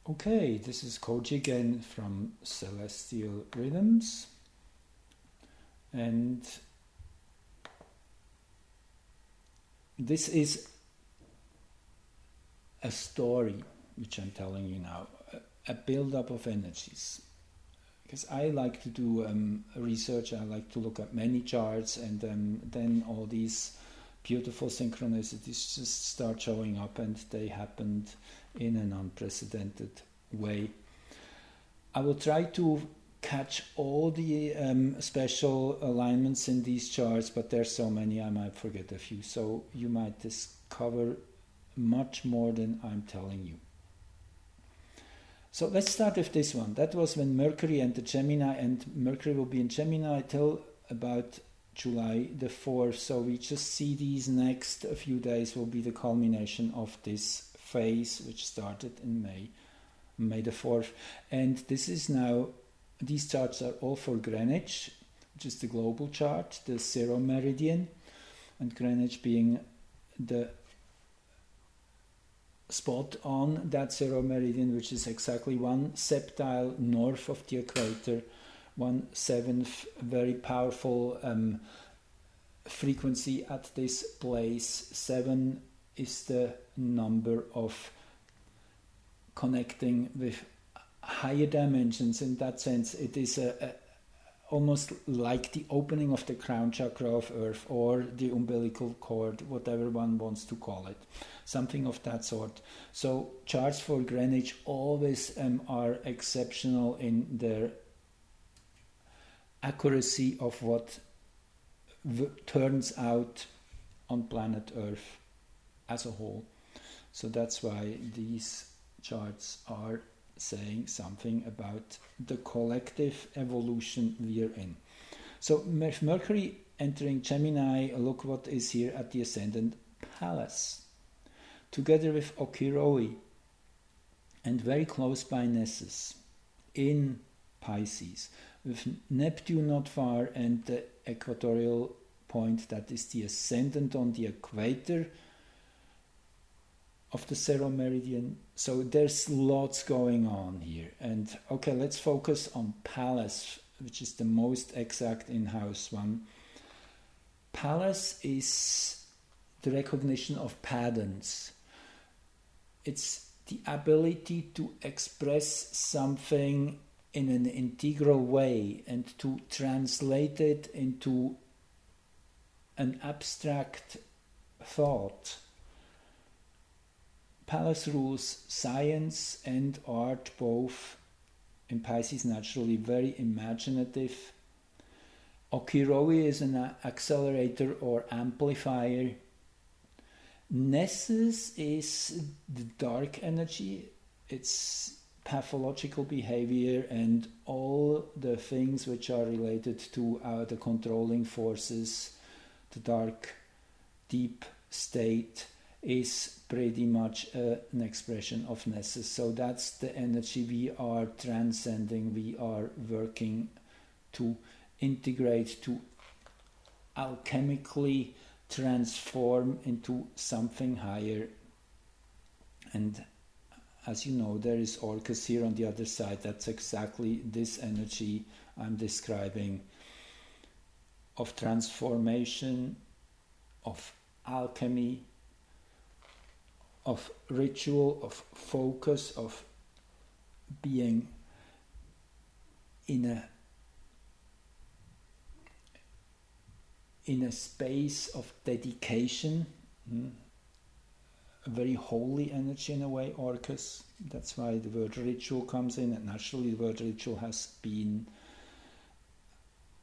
Okay, this is Koji again from Celestial Rhythms, and this is a story which I'm telling you now, a build-up of energies. Because I like to do research, I like to look at many charts, and then all these beautiful synchronicities just start showing up, and they happened in an unprecedented way. I will try to catch all the special alignments in these charts, but there's so many I might forget a few, so you might discover much more than I'm telling you. So let's start with this one. That was when Mercury entered Gemini, and Mercury will be in Gemini till about July the 4th. So we just see these next few days will be the culmination of this phase, which started in May the 4th. And this is now, these charts are all for Greenwich, which is the global chart, the 0 meridian, and Greenwich being the spot on that 0 meridian, which is exactly 1 septile north of the equator, 1/7 very powerful frequency at this place. 7 is the number of connecting with higher dimensions. In that sense, it is almost like the opening of the crown chakra of Earth, or the umbilical cord, whatever one wants to call it, something of that sort. So charts for Greenwich always are exceptional in their accuracy of what turns out on planet Earth as a whole. So that's why these charts are saying something about the collective evolution we are in. So Mercury entering Gemini, look what is here at the ascendant Pallas, together with Okiroi, and very close by Nessus in Pisces, with Neptune not far, and the equatorial point, that is the ascendant on the equator of the 0 meridian. So there's lots going on here. And okay, let's focus on Pallas, which is the most exact in house 1. Pallas is the recognition of patterns. It's the ability to express something in an integral way and to translate it into an abstract thought. Pallas rules science and art both. In Pisces, naturally very imaginative. Okiroi is an accelerator or amplifier. Nessus is the dark energy. It's pathological behavior and all the things which are related to the controlling forces, the dark, deep state, is pretty much an expression of Nessus. So that's the energy we are transcending, we are working to integrate, to alchemically transform into something higher. And as you know, there is Orcus here on the other side. That's exactly this energy I'm describing, of transformation, of alchemy, of ritual, of focus, of being in a space of dedication, a very holy energy in a way, Orcus. That's why the word ritual comes in, and naturally the word ritual has been,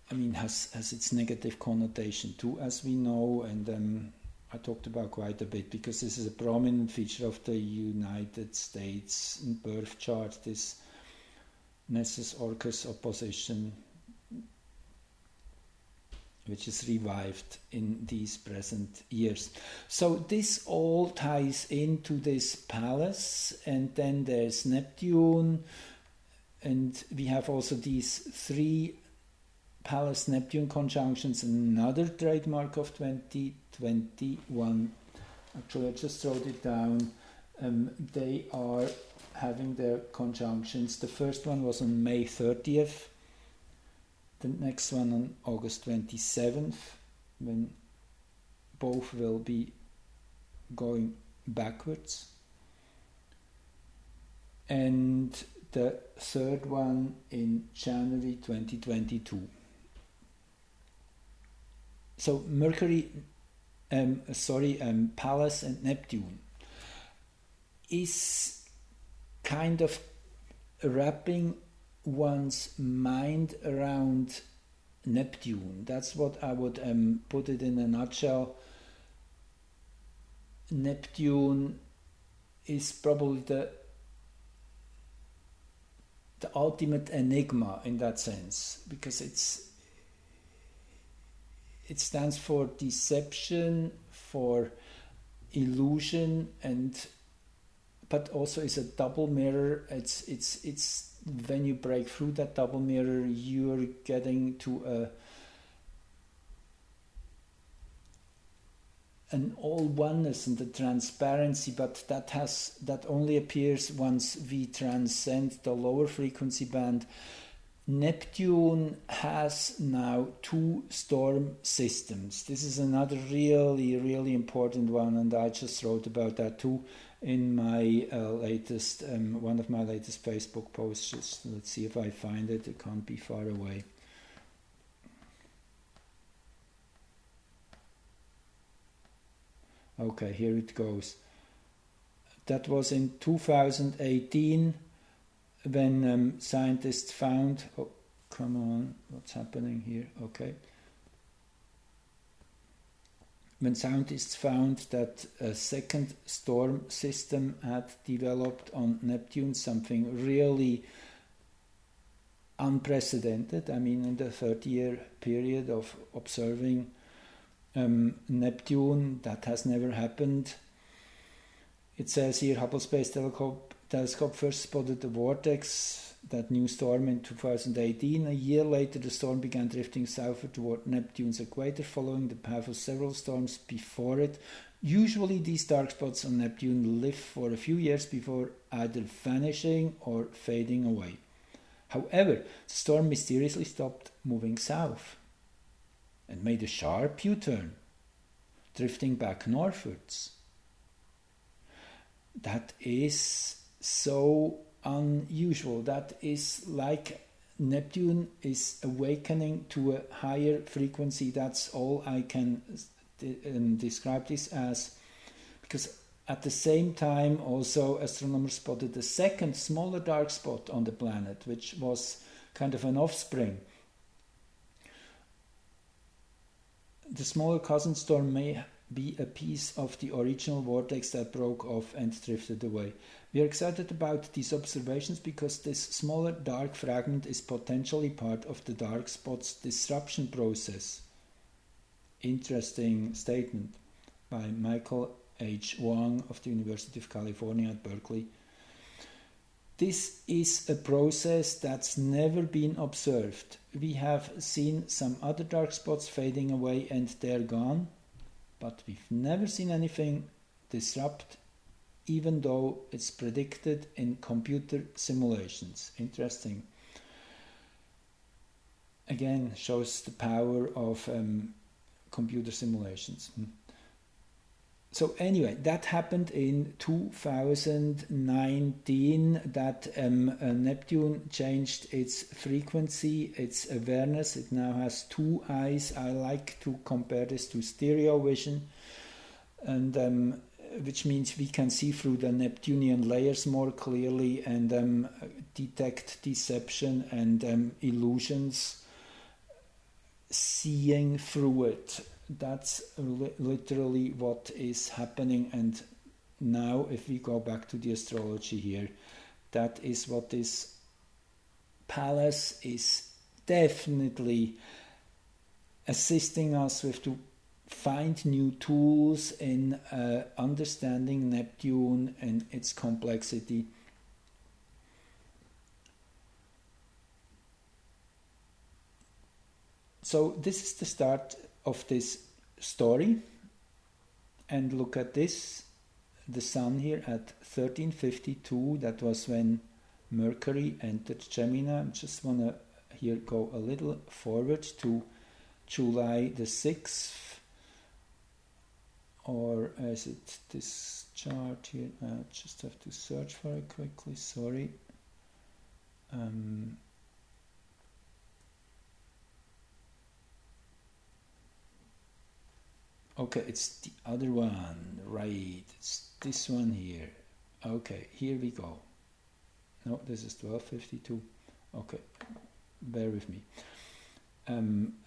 has its negative connotation too, as we know, and I talked about quite a bit, because this is a prominent feature of the United States birth chart, this Nessus-Orcus opposition, which is revived in these present years. So this all ties into this Pallas, and then there's Neptune, and we have also these 3 Pallas-Neptune conjunctions, another trademark of 2021. Actually, I just wrote it down. They are having their conjunctions. The first one was on May 30th, the next one on August 27th, when both will be going backwards, and the third one in January 2022. So Mercury, Pallas and Neptune is kind of wrapping one's mind around Neptune. That's what I would put it in a nutshell. Neptune is probably the ultimate enigma in that sense, because it stands for deception, for illusion, but also is a double mirror. It's when you break through that double mirror, you're getting to an all oneness and the transparency, but that only appears once we transcend the lower frequency band. Neptune has now 2 storm systems. This is another really, really important one, and I just wrote about that too in my latest, one of my latest Facebook posts. Just let's see if I find it. It can't be far away. Okay, here it goes. That was in 2018 when scientists found... Oh, come on, what's happening here? Okay. When scientists found that a second storm system had developed on Neptune, something really unprecedented. I mean, in the 30-year period of observing Neptune, that has never happened. It says here, Hubble Space Telescope first spotted the vortex, that new storm, in 2018. A year later, the storm began drifting southward toward Neptune's equator, following the path of several storms before it. Usually, these dark spots on Neptune live for a few years before either vanishing or fading away. However, the storm mysteriously stopped moving south and made a sharp U-turn, drifting back northwards. That is so unusual. That is like Neptune is awakening to a higher frequency. That's all I can describe this as, because at the same time also astronomers spotted a second smaller dark spot on the planet, which was kind of an offspring. The smaller cousin storm may be a piece of the original vortex that broke off and drifted away. We are excited about these observations because this smaller dark fragment is potentially part of the dark spot's disruption process. Interesting statement by Michael H. Wang of the University of California at Berkeley. This is a process that's never been observed. We have seen some other dark spots fading away and they're gone, but we've never seen anything disrupt, even though it's predicted in computer simulations. Interesting. Again, shows the power of computer simulations. So anyway, that happened in 2019, that Neptune changed its frequency, its awareness. It now has 2 eyes. I like to compare this to stereo vision, and which means we can see through the Neptunian layers more clearly and detect deception and illusions, seeing through it. That's literally what is happening. And now if we go back to the astrology here, that is what this Pallas is definitely assisting us with, to find new tools in understanding Neptune and its complexity. So this is the start of this story, and look at this. the sun here at 1352. That was when Mercury entered Gemini. I just want to here go a little forward to July the 6th, or is it this chart here? I just have to search for it quickly, sorry. Okay, it's the other one, right? It's this one here. Okay, here we go. No, this is 1252. Okay, bear with me.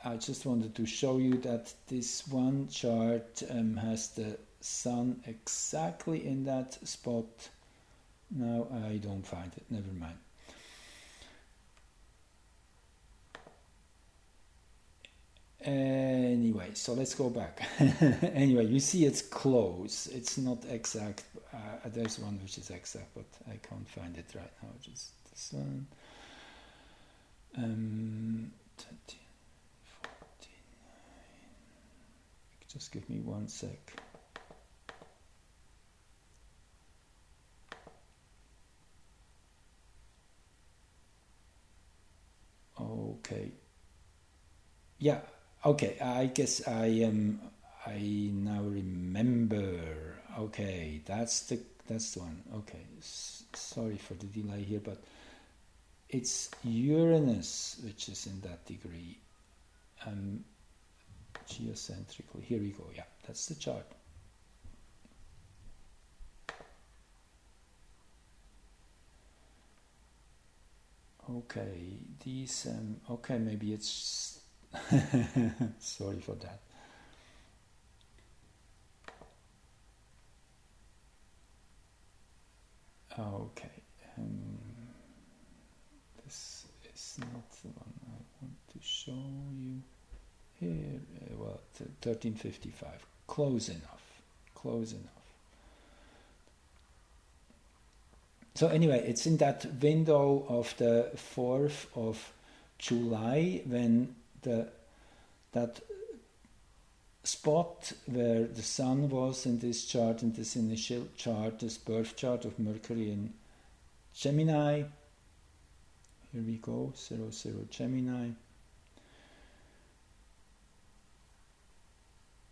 I just wanted to show you that this one chart has the sun exactly in that spot. Now I don't find it, never mind. Anyway, so let's go back. Anyway, you see it's close. It's not exact. There's one which is exact, but I can't find it right now. Just this one. 13, 49. Just give me 1 sec. Okay. Yeah. Okay. I guess I now remember. Okay, that's the one. Okay. Sorry for the delay here, but it's Uranus which is in that degree. Geocentrically. Here we go. Yeah, that's the chart. Okay, these okay, maybe it's sorry for that. Okay, this is not the one I want to show you here. Well, 1355, close enough, close enough. So anyway, it's in that window of the 4th of July when that spot where the sun was in this chart, in this initial chart, this birth chart of Mercury in Gemini. Here we go, 00 Gemini.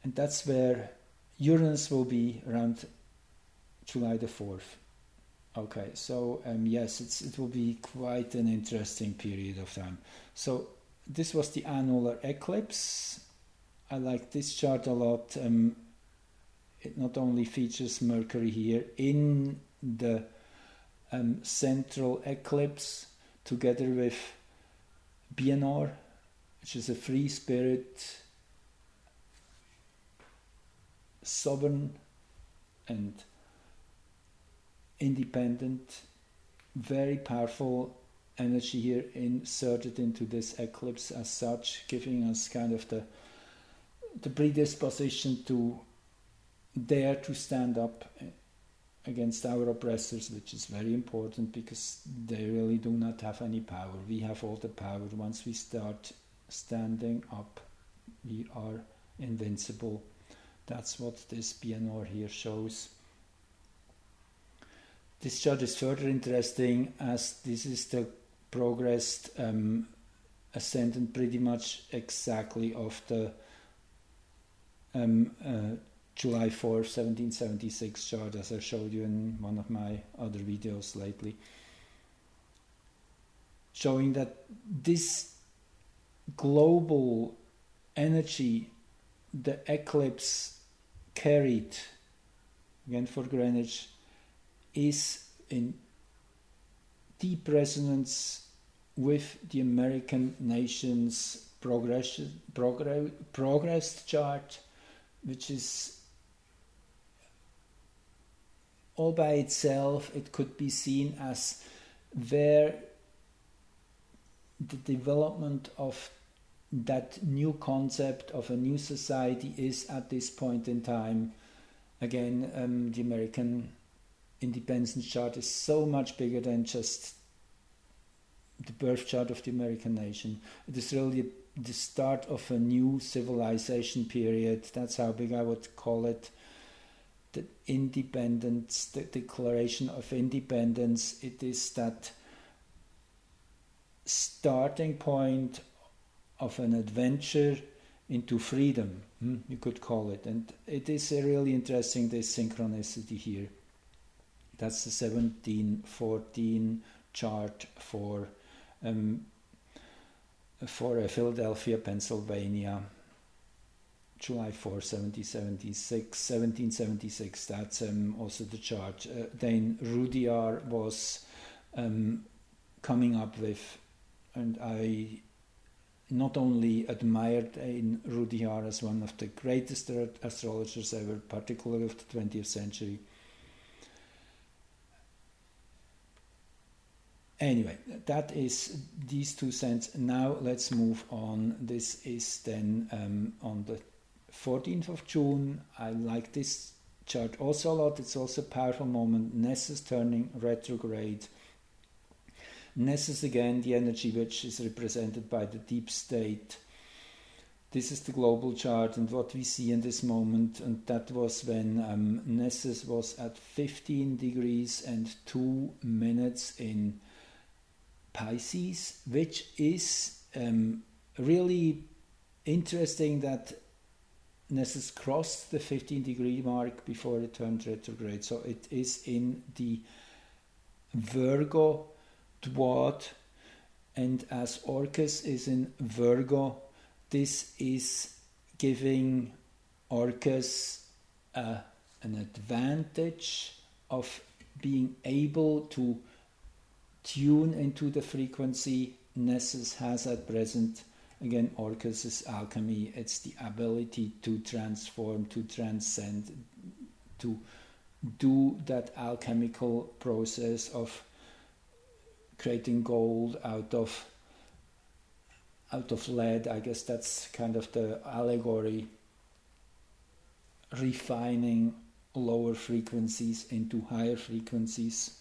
And that's where Uranus will be around July the 4th. Okay, so yes, it will be quite an interesting period of time. So this was the annular eclipse. I like this chart a lot. It not only features Mercury here in the central eclipse together with Bienor, which is a free spirit, sovereign and independent, very powerful energy here inserted into this eclipse as such, giving us kind of the predisposition to dare to stand up against our oppressors, which is very important because they really do not have any power. We have all the power. Once we start standing up, we are invincible. That's what this Bienor here shows. This chart is further interesting as this is the progressed ascendant pretty much exactly of the July 4th, 1776 chart, as I showed you in one of my other videos lately, showing that this global energy the eclipse carried, again for Greenwich, is in deep resonance with the American nation's progress chart, which is all by itself. It could be seen as where the development of that new concept of a new society is at this point in time. Again, the American independence chart is so much bigger than just the birth chart of the American nation. It is really the start of a new civilization period. That's how big I would call it. the independence, the declaration of independence. It is that starting point of an adventure into freedom, you could call it. And it is really interesting, this synchronicity here. That's the 1714 chart for Philadelphia, Pennsylvania, July 4, 1776. That's also the chart. Then Rudyard was coming up with, and I not only admired in Rudyard as one of the greatest astrologers ever, particularly of the 20th century. Anyway, that is these 2 cents. Now let's move on. This is then on the 14th of June. I like this chart also a lot. It's also a powerful moment. Nessus turning retrograde. Nessus again, the energy which is represented by the deep state. This is the global chart, and what we see in this moment, and that was when Nessus was at 15 degrees and 2 minutes in Pisces, which is really interesting that Nessus crossed the 15-degree mark before it turned retrograde. So it is in the Virgo Dwad, and as Orcus is in Virgo, this is giving Orcus an advantage of being able to tune into the frequency Nessus has at present. Again, Orcus is alchemy. It's the ability to transform, to transcend, to do that alchemical process of creating gold out of lead. I guess that's kind of the allegory. Refining lower frequencies into higher frequencies.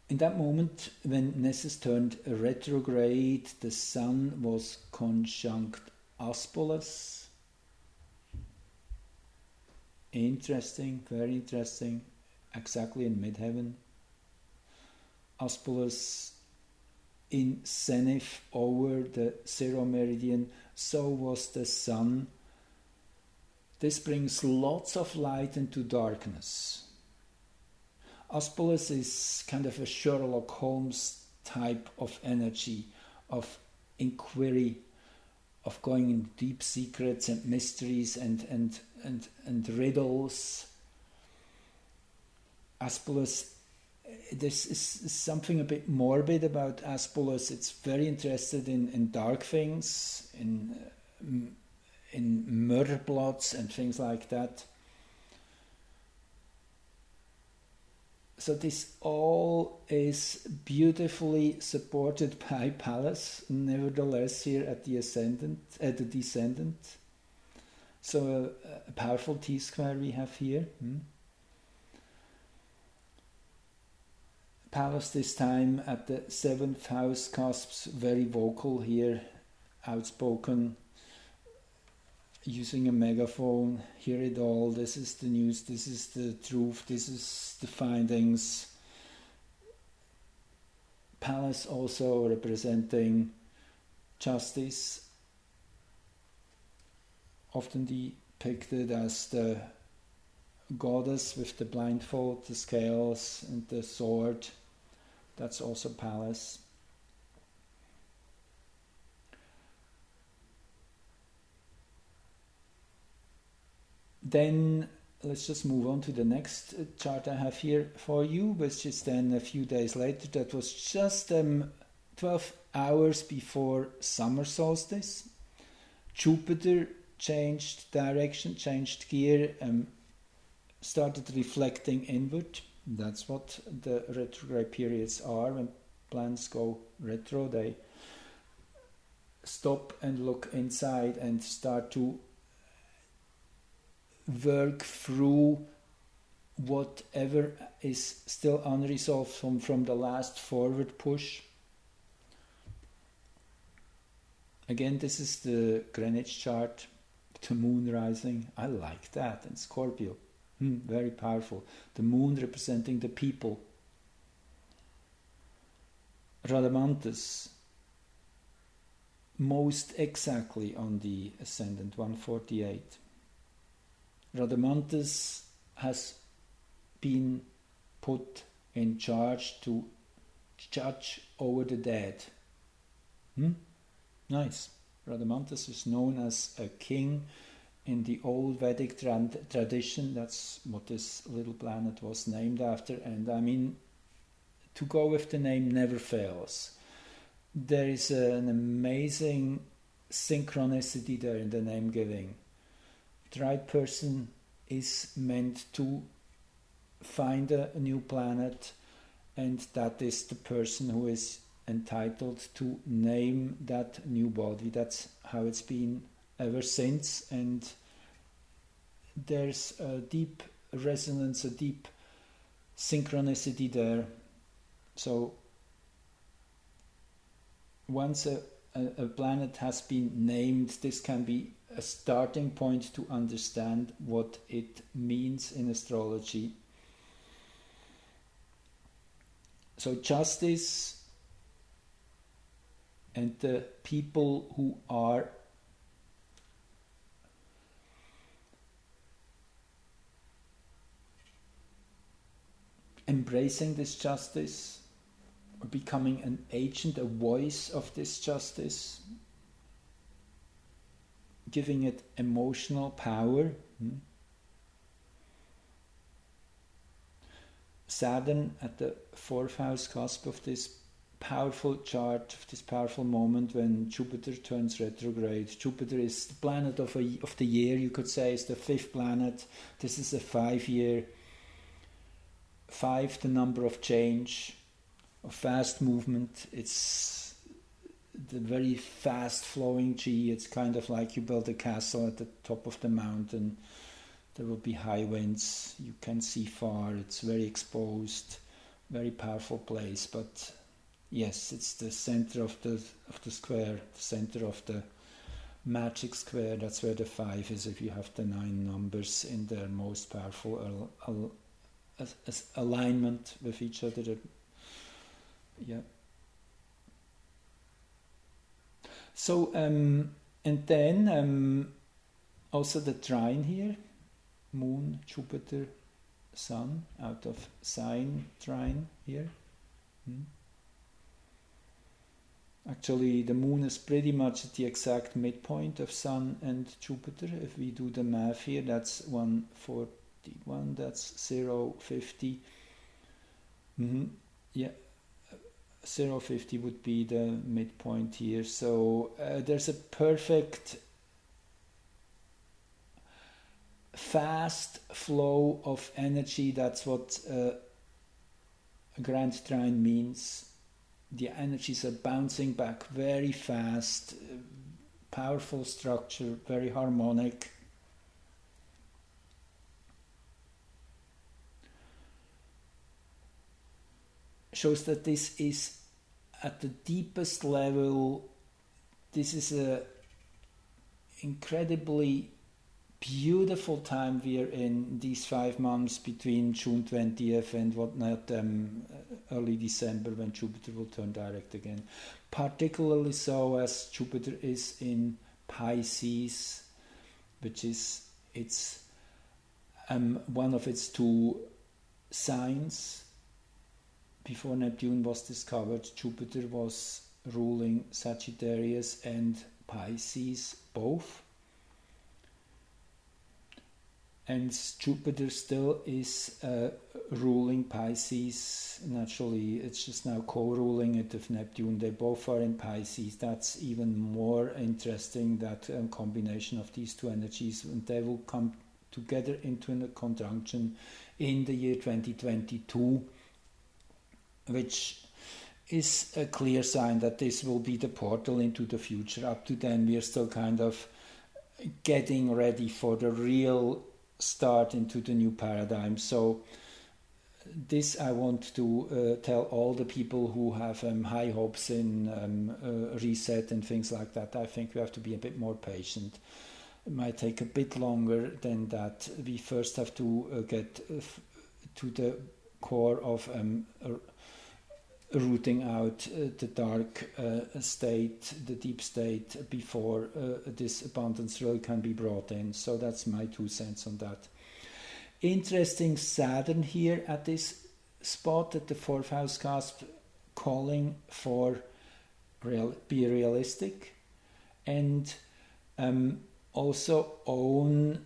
In that moment, when Nessus turned retrograde, the Sun was conjunct Auspicious. Interesting, very interesting. Exactly in midheaven. Auspicious in zenith over the zero meridian. So was the Sun. This brings lots of light into darkness. Auspicious is kind of a Sherlock Holmes type of energy, of inquiry, of going in deep secrets and mysteries and riddles. Auspicious, this is something a bit morbid about Auspicious. It's very interested in dark things, in murder plots and things like that. So this all is beautifully supported by Pallas, nevertheless here at the descendant. So a powerful T-square we have here. Pallas this time at the 7th house cusps, very vocal here, outspoken, using a megaphone, hear it all, this is the news, this is the truth, this is the findings. Pallas also representing justice, often depicted as the goddess with the blindfold, the scales and the sword. That's also Pallas. Then let's just move on to the next chart I have here for you, which is then a few days later. That was just 12 hours before summer solstice. Jupiter changed direction, changed gear, started reflecting inward. That's what the retrograde periods are. When planets go retro, they stop and look inside and start to work through whatever is still unresolved from the last forward push. Again, this is the Greenwich chart. The moon rising, I like that. And Scorpio, very powerful. The moon representing the people. Radamanthus, most exactly on the ascendant, 148. Radamanthus has been put in charge to judge over the dead. Nice. Radamanthus is known as a king in the old Vedic tradition. That's what this little planet was named after. And I mean, to go with the name never fails. There is an amazing synchronicity there in the name giving. The right person is meant to find a new planet, and that is the person who is entitled to name that new body. That's how it's been ever since, and there's a deep resonance, a deep synchronicity there. So once a planet has been named, this can be a starting point to understand what it means in astrology. So justice and the people who are embracing this justice, or becoming an agent, a voice of this justice, giving it emotional power. Saturn at the 4th house cusp of this powerful chart, of this powerful moment when Jupiter turns retrograde. Jupiter is the planet of the year, you could say, is the 5th planet. This is a 5-year, 5 the number of change, of fast movement. It's the very fast flowing G. It's kind of like you build a castle at the top of the mountain. There will be high winds, you can see far, it's very exposed, very powerful place. But yes, it's the center of the square, the center of the magic square. That's where the 5 is, if you have the 9 numbers in their most powerful alignment with each other. Yeah. So and then also the trine here, Moon, Jupiter, Sun, out of sign trine here. Actually, the Moon is pretty much at the exact midpoint of Sun and Jupiter. If we do the math here, that's 141, that's 050. Yeah, 050 would be the midpoint here. So there's a perfect fast flow of energy. That's what a grand trine means. The energies are bouncing back very fast, powerful structure, very harmonic. Shows that this is at the deepest level. This is a incredibly beautiful time we are in, these 5 months between June 20th and whatnot, early December, when Jupiter will turn direct again. Particularly so as Jupiter is in Pisces, which is one of its 2 signs. Before Neptune was discovered, Jupiter was ruling Sagittarius and Pisces both. And Jupiter still is ruling Pisces. Naturally, it's just now co-ruling it with Neptune. They both are in Pisces. That's even more interesting, that combination of these 2 energies. And they will come together into a conjunction in the year 2022, which is a clear sign that this will be the portal into the future. Up to then, we are still kind of getting ready for the real start into the new paradigm. So this I want to tell all the people who have high hopes in reset and things like that. I think we have to be a bit more patient. It might take a bit longer than that. We first have to get to the core of rooting out the dark state, the deep state, before this abundance really can be brought in. So that's my 2 cents on that. Interesting Saturn here at this spot at the 4th house cusp, calling for be realistic and also own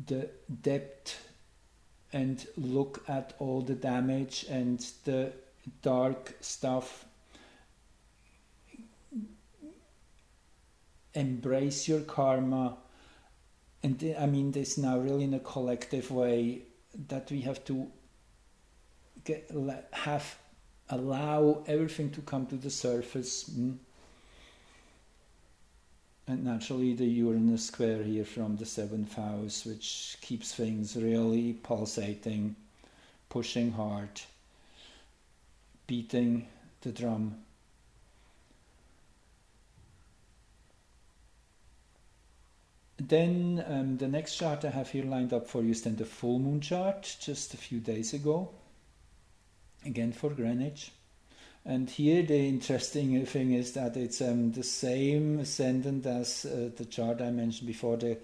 the depth and look at all the damage and the dark stuff. Embrace your karma. And I mean this now really in a collective way, that we have to allow everything to come to the surface. And naturally the Uranus square here from the 7th house, which keeps things really pulsating, pushing hard, beating the drum. Then the next chart I have here lined up for you is then the full moon chart, just a few days ago, again for Greenwich. And here the interesting thing is that it's the same ascendant as the chart I mentioned before, the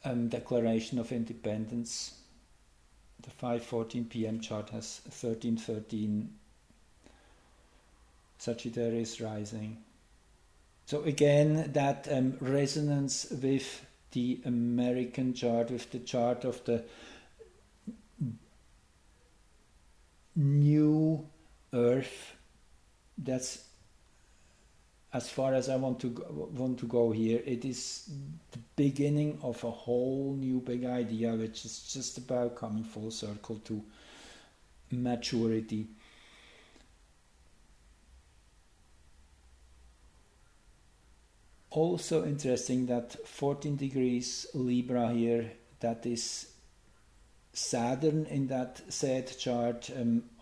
Declaration of Independence. The 5:14 p.m. chart has 1313 Sagittarius rising. So again, that resonance with the American chart, with the chart of the new Earth. That's as far as I want to go here. It is the beginning of a whole new big idea, which is just about coming full circle to maturity. Also interesting that 14 degrees Libra here, that is Saturn in that said chart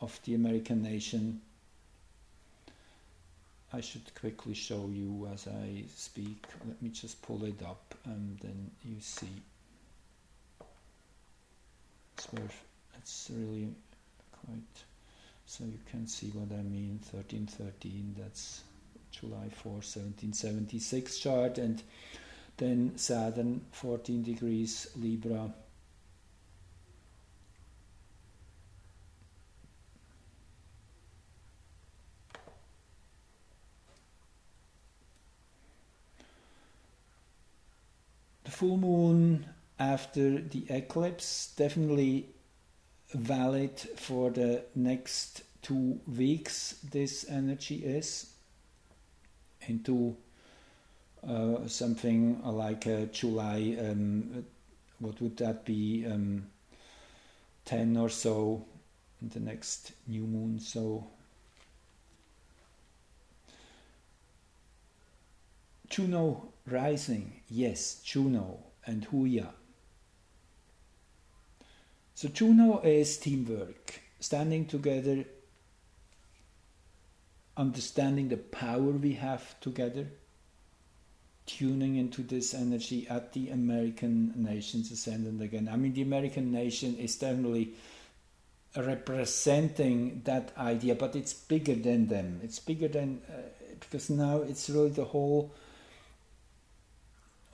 of the American nation. I should quickly show you as I speak. Let me just pull it up and then you see. It's really quite, so you can see what I mean. 1313, that's July 4, 1776 chart, and then Saturn 14 degrees Libra. The full moon after the eclipse, definitely valid for the next 2 weeks. This energy is into something like July, what would that be, 10 or so, in the next new moon. So Juno rising, yes, Juno and Huya. So Juno is teamwork, standing together, understanding the power we have together, tuning into this energy at the American nation's ascendant again. I mean, the American nation is definitely representing that idea, but it's bigger than them. It's bigger than, because now it's really the whole,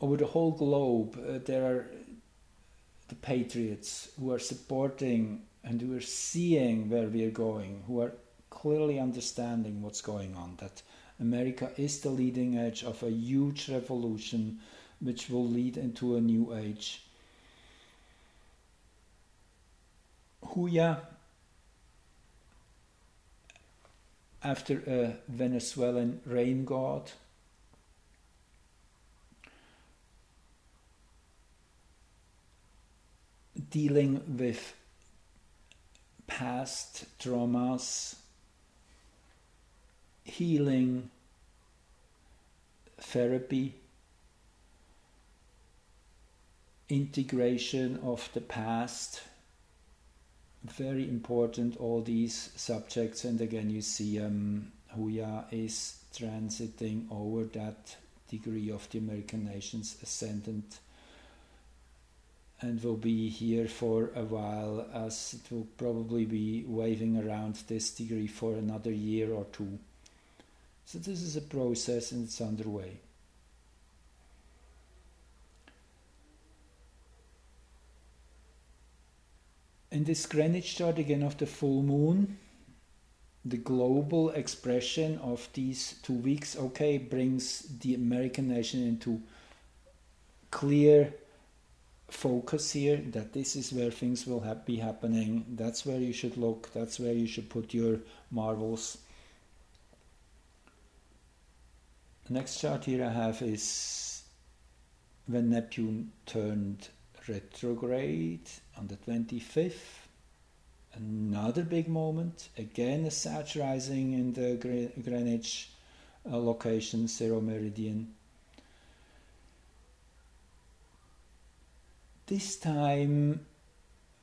over the whole globe, there are the patriots who are supporting and who are seeing where we are going, who are clearly understanding what's going on, that America is the leading edge of a huge revolution which will lead into a new age. Huya, after a Venezuelan rain god, dealing with past traumas, healing, therapy, integration of the past. Very important, all these subjects. And again, you see Huya is transiting over that degree of the American nation's ascendant, and will be here for a while, as it will probably be waving around this degree for another year or two. So this is a process and it's underway. In this Greenwich chart again of the full moon, the global expression of these 2 weeks, brings the American nation into clear focus here, that this is where things will be happening. That's where you should look. That's where you should put your marbles. The next chart here I have is when Neptune turned retrograde on the 25th. Another big moment. Again a Sag rising in the Greenwich location, 0 meridian. This time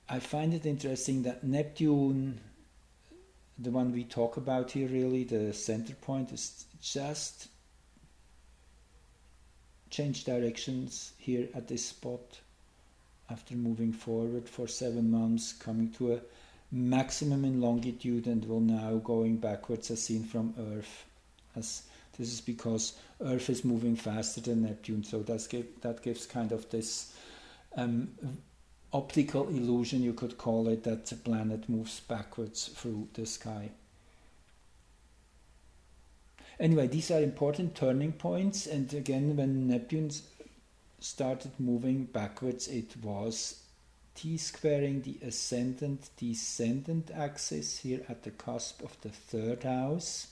I find it interesting that Neptune, the one we talk about here really, the center point, is just changed directions here at this spot after moving forward for 7 months, coming to a maximum in longitude, and will now going backwards as seen from Earth. As this is because Earth is moving faster than Neptune, so that gives kind of this optical illusion, you could call it, that the planet moves backwards through the sky. Anyway, these are important turning points, and again, when Neptune started moving backwards, it was T-squaring the ascendant-descendant axis here at the cusp of the 3rd house.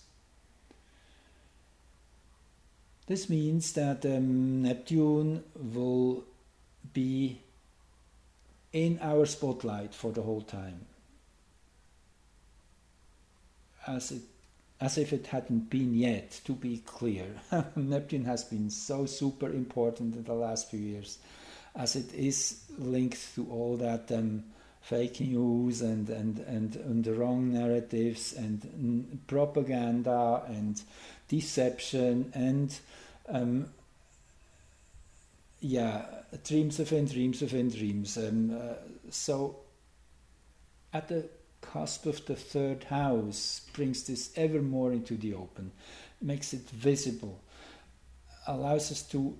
This means that Neptune will be in our spotlight for the whole time, as if it hadn't been yet, to be clear. Neptune has been so super important in the last few years, as it is linked to all that fake news and the wrong narratives and propaganda and deception and dreams within dreams. So at the cusp of the 3rd house brings this ever more into the open, makes it visible, allows us to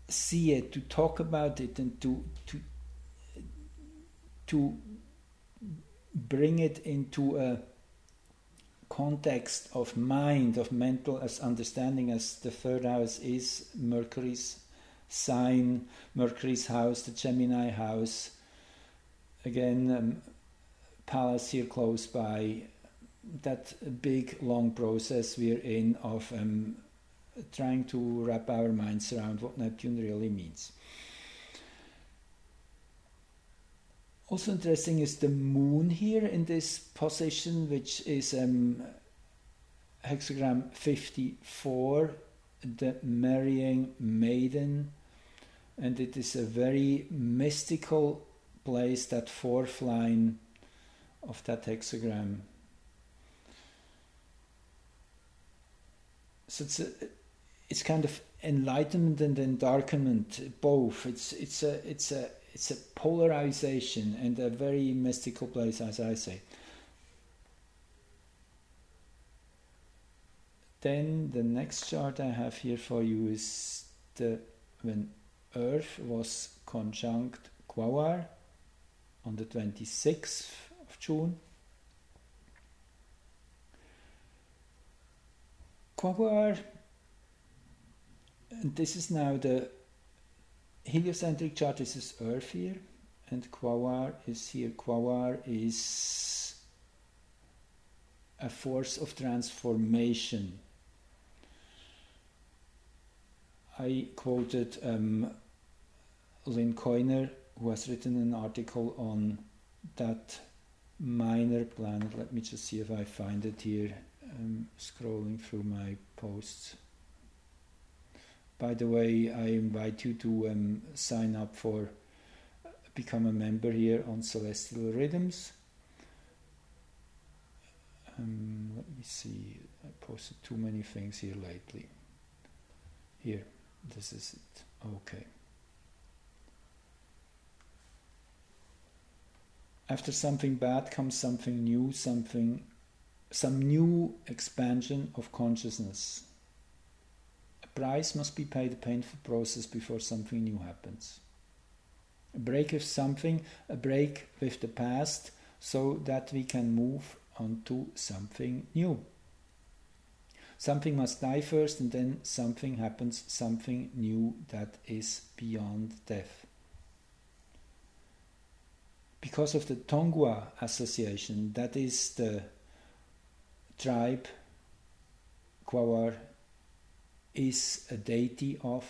see it, to talk about it, and to bring it into a context of mind, of mental as understanding, as the 3rd house is Mercury's sign, Mercury's house, the Gemini house. Again, Palace here close by, that big long process we're in of trying to wrap our minds around what Neptune really means. Also interesting is the moon here in this position, which is hexagram 54, the marrying maiden, and it is a very mystical place, that 4th line of that hexagram. So it's kind of enlightenment and endarkenment, both. It's a polarization and a very mystical place, as I say. Then the next chart I have here for you is when Earth was conjunct Quasar on the 26th of June. Quasar, and this is now the heliocentric chart. This is Earth here, and Quasar is here. Quasar is a force of transformation. I quoted Lynn Coyner, who has written an article on that minor planet. Let me just see if I find it here. Scrolling through my posts. By the way, I invite you to sign up for, become a member here on Celestial Rhythms. Let me see, I posted too many things here lately. Here, this is it. Okay. After something bad comes something new, some new expansion of consciousness. A price must be paid, a painful process before something new happens. A break with something, a break with the past, so that we can move on to something new. Something must die first, and then something happens, something new that is beyond death. Because of the Tongua association, that is the tribe Quawar is a deity of,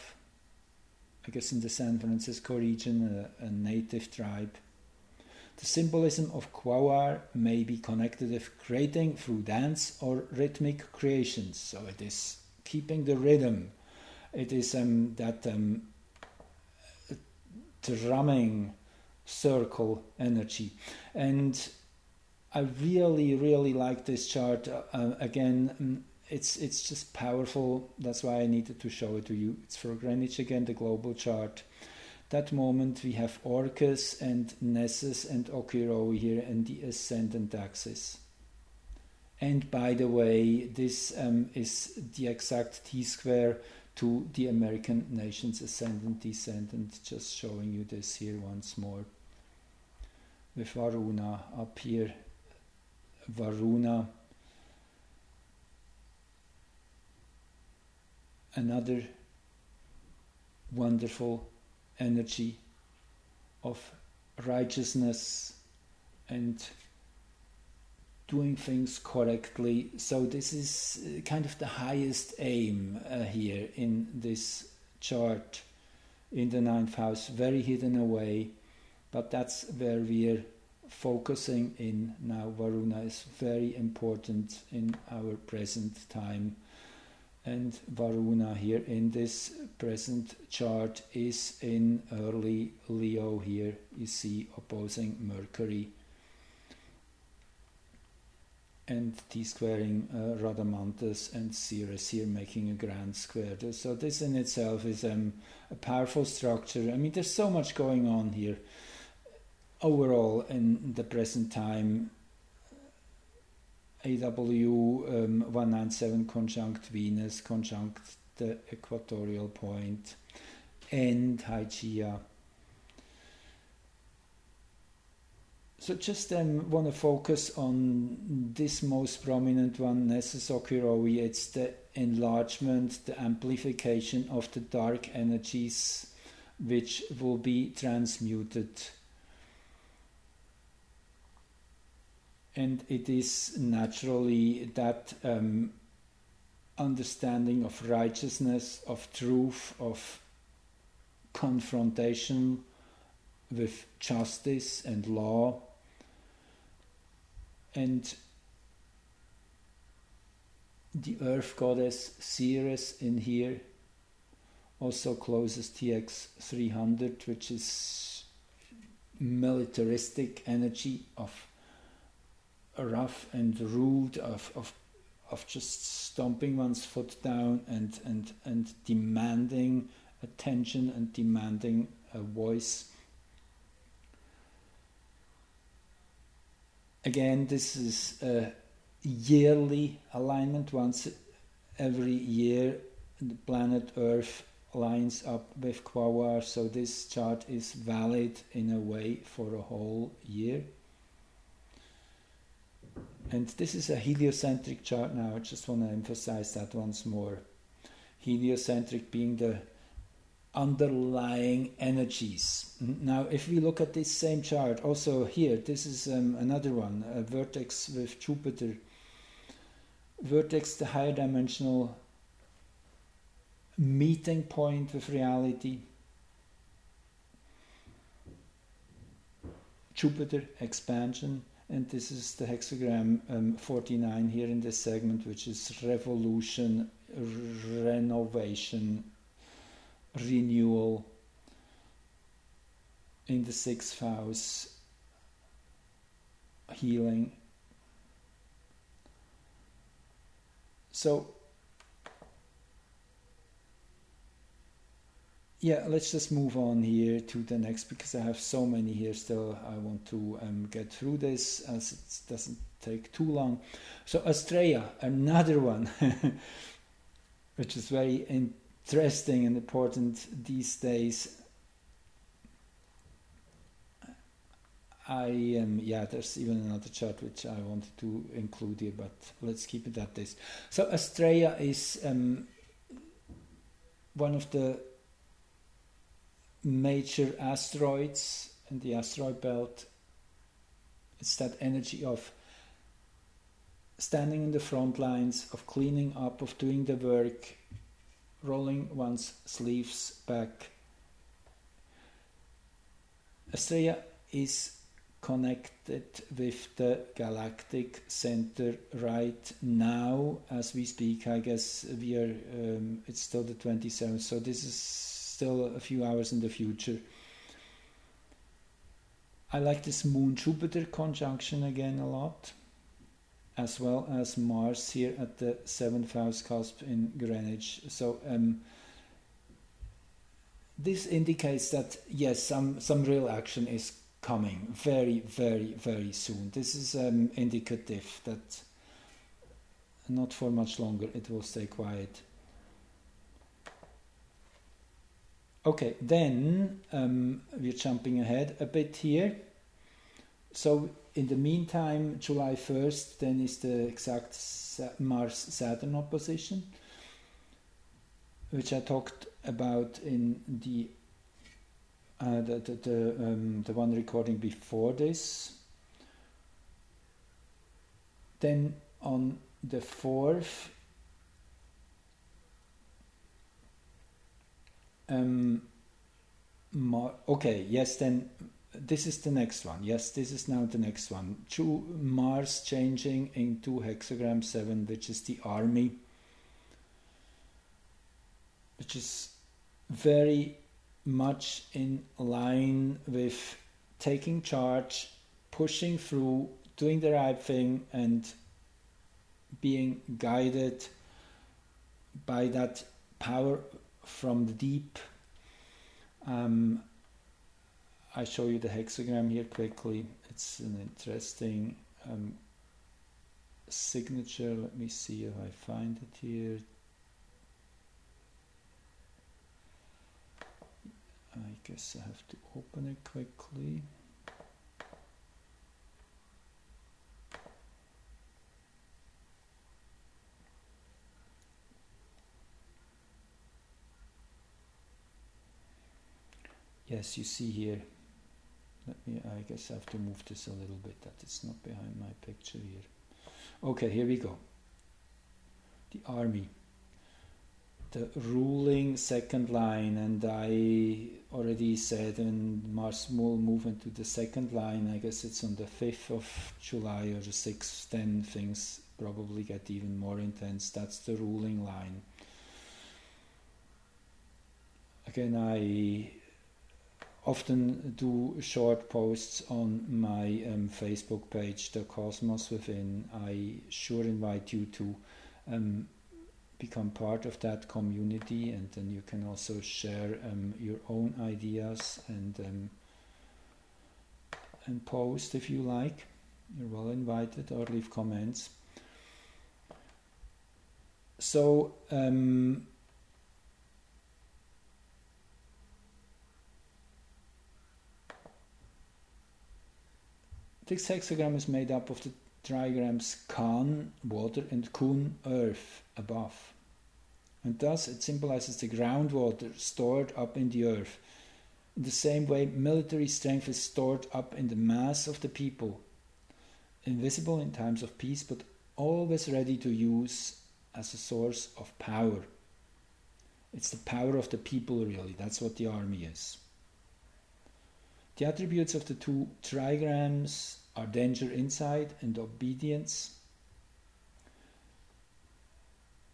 I guess in the San Francisco region, a native tribe. The symbolism of Quawar may be connected with creating through dance or rhythmic creations. So it is keeping the rhythm. It is that drumming circle energy. And I really, really like this chart. Again, it's just powerful. That's why I needed to show it to you. It's for Greenwich again, the global chart. That moment we have Orcus and Nessus and Okiroi here in the ascendant axis. And by the way, this is the exact T-square to the American nation's ascendant, descendant. Just showing you this here once more. With Varuna up here. Varuna. Another wonderful energy of righteousness and doing things correctly. So this is kind of the highest aim here in this chart in the 9th house, very hidden away, but that's where we're focusing in now. Varuna is very important in our present time. And Varuna here in this present chart is in early Leo here, you see, opposing Mercury. And T-squaring Rhadamanthus and Ceres here, making a grand square. So this in itself is a powerful structure. I mean, there's so much going on here overall in the present time. AW 197 conjunct Venus, conjunct the equatorial point, and Hygeia. So just want to focus on this most prominent one, Nessus Okiroi. It's the enlargement, the amplification of the dark energies which will be transmuted. And it is naturally that understanding of righteousness, of truth, of confrontation with justice and law. And the earth goddess Ceres in here also closes TX 300, which is militaristic energy of rough and rude, of just stomping one's foot down and demanding attention and demanding a voice. Again, this is a yearly alignment. Once every year the planet Earth lines up with Quawar, so this chart is valid in a way for a whole year. And this is a heliocentric chart now. I just want to emphasize that once more. Heliocentric being the underlying energies. Now, if we look at this same chart, also here, this is another one, a vertex with Jupiter. Vertex, the higher dimensional meeting point with reality. Jupiter, expansion. And this is the hexagram 49 here in this segment, which is revolution, renovation, renewal. In the 6th house, healing. So yeah, let's just move on here to the next, because I have so many here still. I want to get through this as it doesn't take too long. So Astrea, another one, which is very interesting and important these days. Yeah, there's even another chart which I wanted to include here, but let's keep it at this. So Astrea is one of the major asteroids in the asteroid belt. It's that energy of standing in the front lines, of cleaning up, of doing the work, rolling one's sleeves back. Astrea is connected with the galactic center right now as we speak. I guess we are it's still the 27th, so this is still a few hours in the future. I like this Moon-Jupiter conjunction again a lot, as well as Mars here at the 7th house cusp in Greenwich. So this indicates that yes, some real action is coming very, very, very soon. This is indicative that not for much longer it will stay quiet. Okay, then we're jumping ahead a bit here. So in the meantime, July 1st, then is the exact Mars-Saturn opposition, which I talked about in the one recording before this. Then on the 4th, okay, yes, then this is the next one. Yes, this is now the next one. Mars changing into hexagram 7, which is the army, which is very much in line with taking charge, pushing through, doing the right thing, and being guided by that power from the deep. I show you the hexagram here quickly. It's an interesting signature. Let me see if I find it here. I guess I have to open it quickly. Yes, you see here. I guess I have to move this a little bit, that it's not behind my picture here. Okay, here we go. The army. The ruling second line, and I already said when Mars will move into the second line, I guess it's on the 5th of July or the 6th, then things probably get even more intense. That's the ruling line. Again, I often do short posts on my Facebook page, The Cosmos Within. I sure invite you to become part of that community, and then you can also share your own ideas and post if you like. You're well invited, or leave comments. So this hexagram is made up of the trigrams Kan, water, and Kun, earth, above. And thus it symbolizes the groundwater stored up in the earth. In the same way, military strength is stored up in the mass of the people, invisible in times of peace, but always ready to use as a source of power. It's the power of the people, really. That's what the army is. The attributes of the two trigrams are danger inside and obedience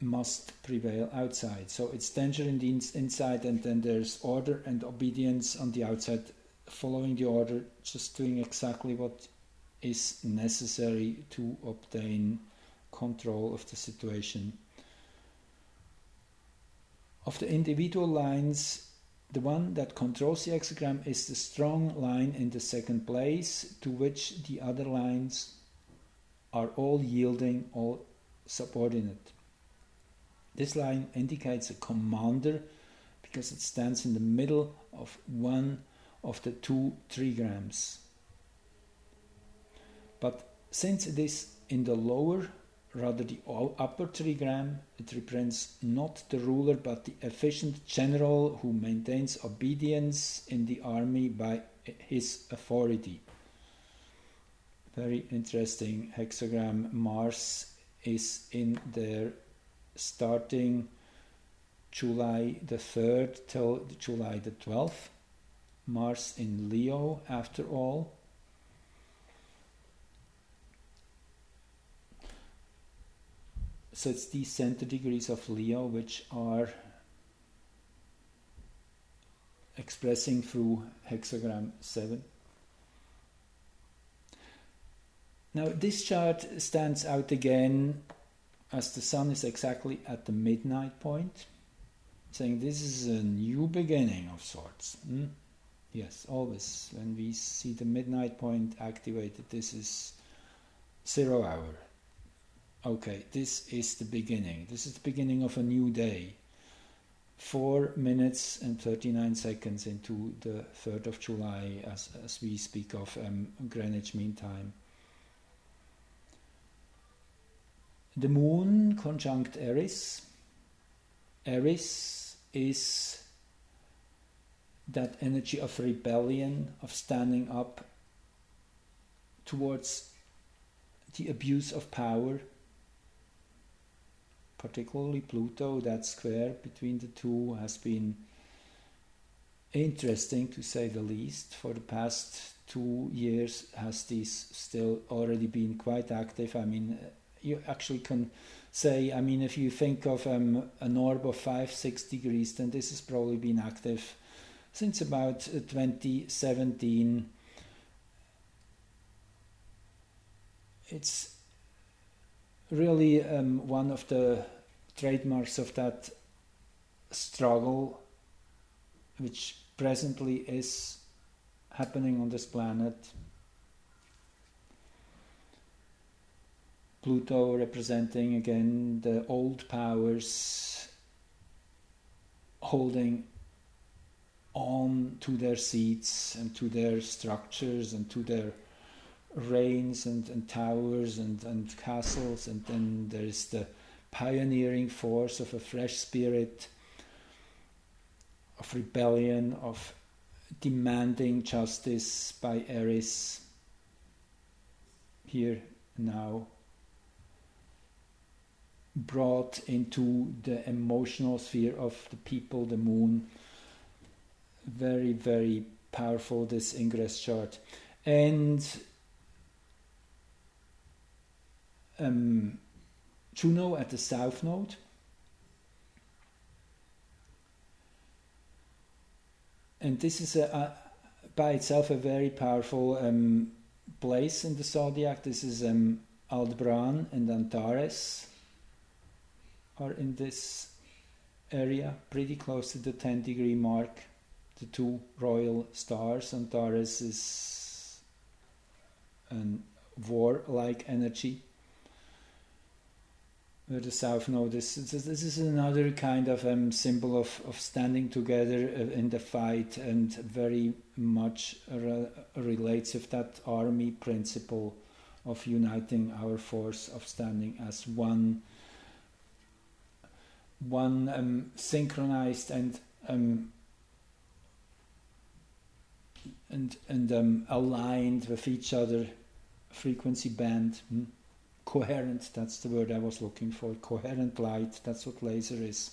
must prevail outside. So it's danger in the inside, and then there's order and obedience on the outside, following the order, just doing exactly what is necessary to obtain control of the situation. Of the individual lines, the one that controls the hexagram is the strong line in the second place, to which the other lines are all yielding, all subordinate. This line indicates a commander because it stands in the middle of one of the two trigrams. But since it is in the lower, rather the upper trigram, it represents not the ruler but the efficient general who maintains obedience in the army by his authority. Very interesting hexagram. Mars is in there starting July the 3rd till July the 12th. Mars in Leo after all. So it's these center degrees of Leo which are expressing through hexagram 7. Now this chart stands out again as the Sun is exactly at the midnight point, saying this is a new beginning of sorts. Yes, always when we see the midnight point activated, this is 0 hour. Okay, this is the beginning. This is the beginning of a new day. 4 minutes and 39 seconds into the 3rd of July as we speak of Greenwich Mean Time. The moon conjunct Eris. Eris is that energy of rebellion, of standing up towards the abuse of power, particularly Pluto. That square between the two has been interesting to say the least. For the past 2 years has this still already been quite active. I mean, you actually can say, I mean, if you think of an orb of 5-6 degrees, then this has probably been active since about 2017. It's really one of the trademarks of that struggle which presently is happening on this planet. Pluto representing again the old powers holding on to their seats and to their structures and to their reigns and towers and castles, and then there is the pioneering force of a fresh spirit, of rebellion, of demanding justice by Eris here now, brought into the emotional sphere of the people, the moon. Very, very powerful, this ingress chart. And Juno at the south node. And this is by itself a very powerful place in the zodiac. This is Aldebaran and Antares are in this area, pretty close to the 10-degree mark. The two royal stars. Antares is a war-like energy, where the south node is. This is another kind of symbol of standing together in the fight, and very much relates with that army principle of uniting our force, of standing as one synchronized and aligned with each other frequency band. Coherent, that's the word I was looking for. Coherent light, that's what laser is.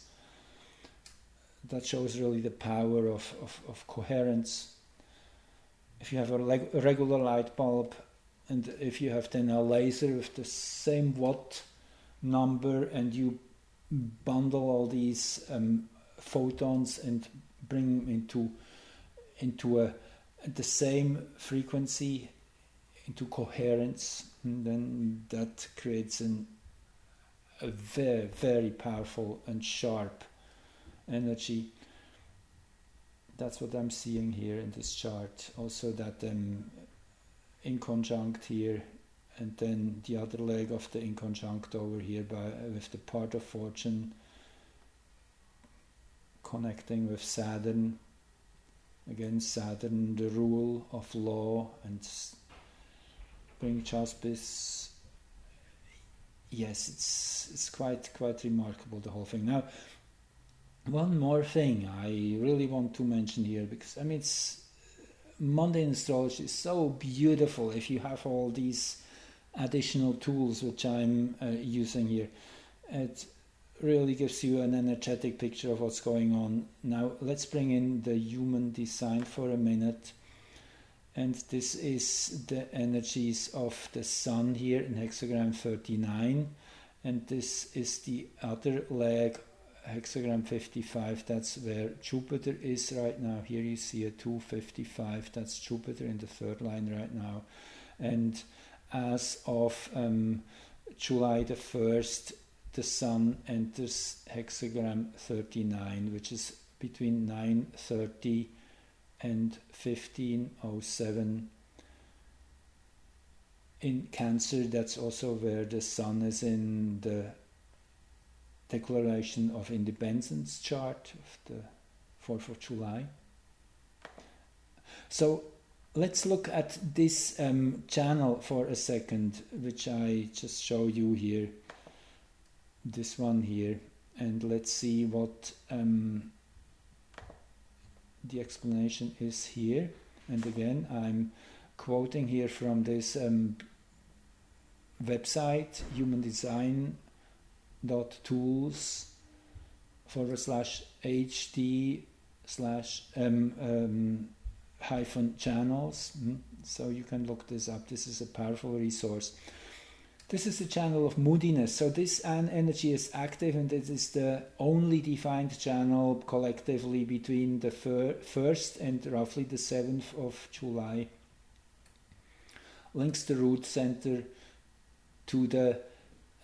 That shows really the power of coherence. If you have a regular light bulb, and if you have then a laser with the same watt number, and you bundle all these photons and bring them into the same frequency, into coherence, then that creates a very, very powerful and sharp energy. That's what I'm seeing here in this chart. Also that inconjunct here, and then the other leg of the inconjunct over here with the part of fortune connecting with Saturn. Again, Saturn, the rule of law, and bring Auspicious. Yes, it's quite remarkable, the whole thing. Now, one more thing I really want to mention here, because I mean, it's mundane astrology is so beautiful if you have all these additional tools which I'm using here. It really gives you an energetic picture of what's going on. Now let's bring in the human design for a minute, and this is the energies of the Sun here in hexagram 39, and this is the other leg, hexagram 55. That's where Jupiter is right now. Here you see a 255, that's Jupiter in the third line right now. And as of July the 1st, the Sun enters hexagram 39, which is between 9:30 and 15:07 in Cancer. That's also where the Sun is in the Declaration of Independence chart of the 4th of July. So let's look at this channel for a second, which I just show you here, this one here, and let's see what the explanation is here. And again, I'm quoting here from this website, humandesign.tools/hd/channels. So you can look this up. This is a powerful resource. This is the channel of moodiness. So this energy is active, and it is the only defined channel collectively between the 1st and roughly the 7th of July. Links the root center to the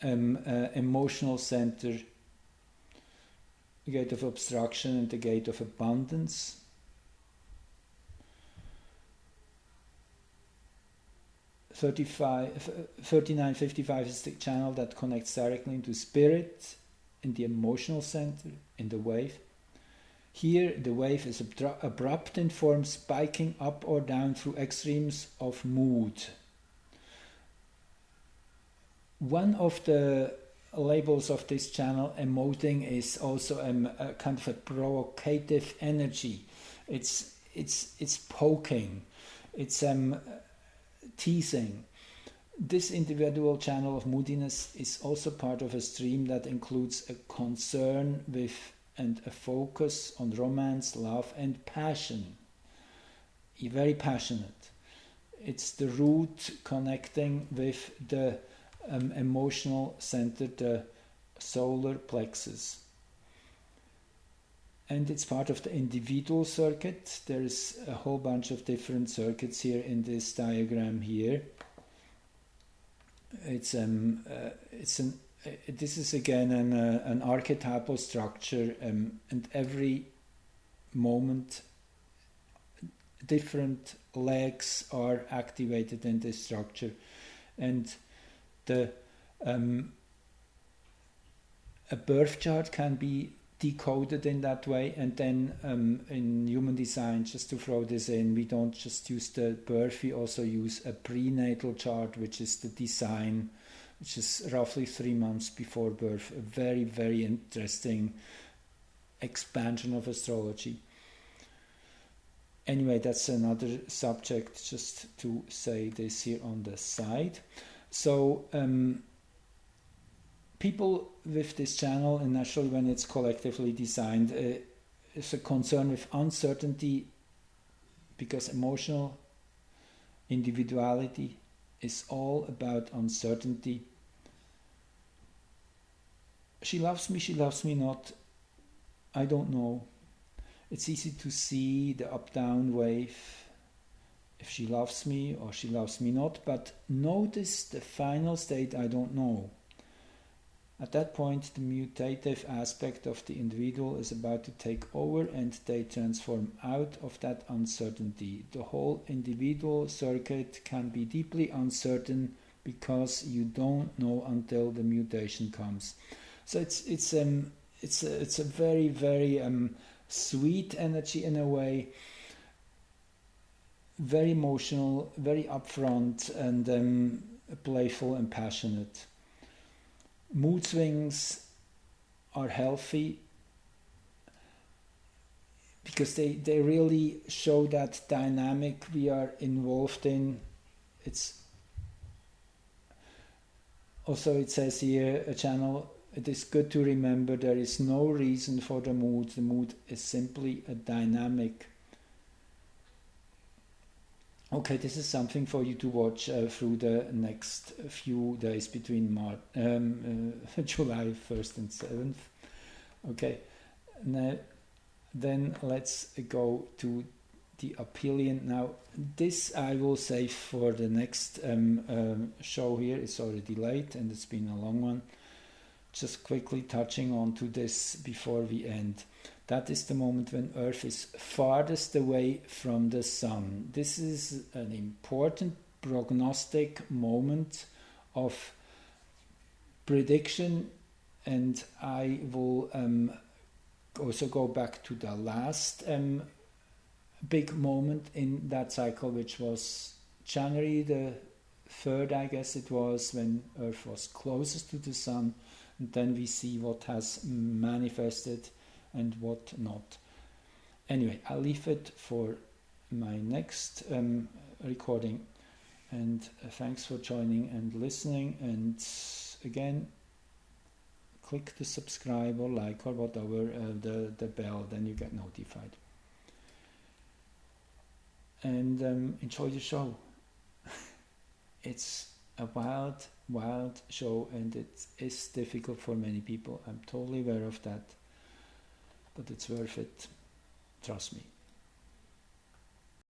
emotional center, the gate of obstruction and the gate of abundance. (3955) is the channel that connects directly into spirit, in the emotional center, in the wave. Here the wave is abrupt in form, spiking up or down through extremes of mood. One of the labels of this channel, emoting, is also a kind of a provocative energy. It's poking, it's teasing. This individual channel of moodiness is also part of a stream that includes a concern with and a focus on romance, love, and passion. Very passionate. It's the root connecting with the emotional center, the solar plexus. And it's part of the individual circuit. There is a whole bunch of different circuits here in this diagram here. This is again an archetypal structure, and every moment different legs are activated in this structure, and a birth chart can be decoded in that way. And then in human design, just to throw this in, we don't just use the birth, we also use a prenatal chart, which is the design, which is roughly 3 months before birth. A very, very interesting expansion of astrology. Anyway, that's another subject, just to say this here on the side. So people with this channel, and naturally when it's collectively designed, is a concern with uncertainty, because emotional individuality is all about uncertainty. She loves me not, I don't know. It's easy to see the up-down wave, if she loves me or she loves me not, but notice the final state, I don't know. At that point, the mutative aspect of the individual is about to take over and they transform out of that uncertainty. The whole individual circuit can be deeply uncertain because you don't know until the mutation comes. So it's a very, very sweet energy in a way, very emotional, very upfront, and playful and passionate. Mood swings are healthy because they really show that dynamic we are involved in. It's also, it says here, a channel, it is good to remember there is no reason for the mood. The mood is simply a dynamic. Okay, this is something for you to watch through the next few days between July 1st and 7th. Okay, now then let's go to the aphelion. Now this I will save for the next show here. It's already late and it's been a long one. Just quickly touching on to this before we end. That is the moment when Earth is farthest away from the Sun. This is an important prognostic moment of prediction, and I will also go back to the last big moment in that cycle, which was January the 3rd, I guess it was, when Earth was closest to the Sun, and then we see what has manifested and what not. Anyway, I'll leave it for my next recording, and thanks for joining and listening, and again, click the subscribe or like or whatever, the bell, then you get notified. And enjoy the show. It's a wild show, and it is difficult for many people. I'm totally aware of that, but it's worth it. Trust me.